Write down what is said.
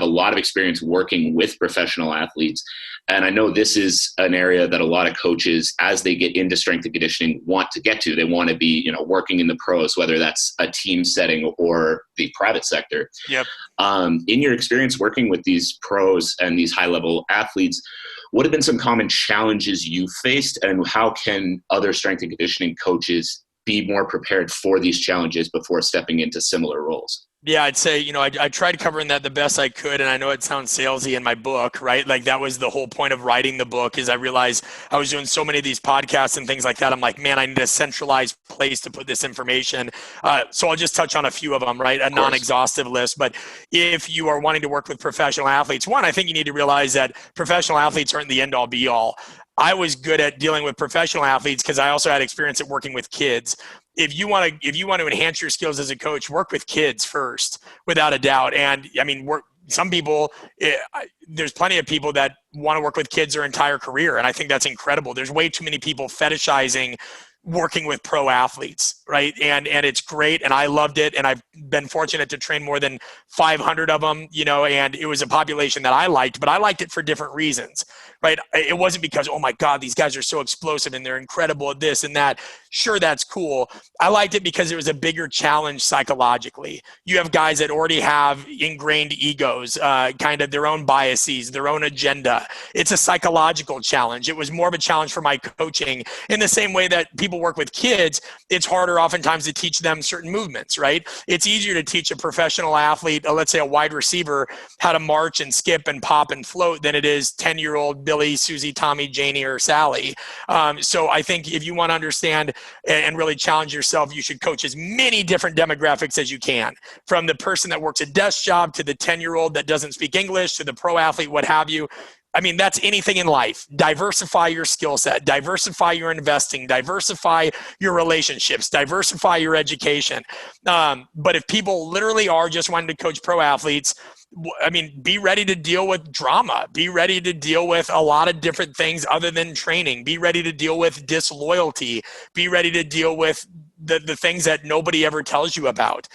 a lot of experience working with professional athletes. And I know this is an area that a lot of coaches, as they get into strength and conditioning, want to get to. They want to be, working in the pros, whether that's a team setting or the private sector. Yep. In your experience working with these pros and these high-level athletes, what have been some common challenges you faced, and how can other strength and conditioning coaches be more prepared for these challenges before stepping into similar roles? Yeah, I'd say, I tried covering that the best I could, and I know it sounds salesy in my book, right? Like that was the whole point of writing the book, is I realized I was doing so many of these podcasts and things like that. I'm like, man, I need a centralized place to put this information. So I'll just touch on a few of them, right? A non-exhaustive list. But if you are wanting to work with professional athletes, one, I think you need to realize that professional athletes aren't the end all be all. I was good at dealing with professional athletes because I also had experience at working with kids. If you want to enhance your skills as a coach, work with kids first, without a doubt. And I mean, some people, there's plenty of people that want to work with kids their entire career, and I think that's incredible. There's way too many people fetishizing working with pro athletes, right? And it's great, and I loved it, and I've been fortunate to train more than 500 of them, and it was a population that I liked, but I liked it for different reasons, right? It wasn't because, oh my God, these guys are so explosive and they're incredible at this and that. Sure, that's cool. I liked it because it was a bigger challenge psychologically. You have guys that already have ingrained egos, kind of their own biases, their own agenda. It's a psychological challenge. It was more of a challenge for my coaching, in the same way that people work with kids. It's harder oftentimes to teach them certain movements, right? It's easier to teach a professional athlete, let's say a wide receiver, how to march and skip and pop and float than it is 10-year-old Billy, Susie, Tommy, Janie, or Sally. So I think if you want to understand and really challenge yourself, you should coach as many different demographics as you can, from the person that works a desk job to the 10-year-old that doesn't speak English to the pro athlete, what have you. I mean, that's anything in life. Diversify your skill set, diversify your investing, diversify your relationships, diversify your education. But if people literally are just wanting to coach pro athletes, I mean, be ready to deal with drama. Be ready to deal with a lot of different things other than training. Be ready to deal with disloyalty. Be ready to deal with the things that nobody ever tells you about.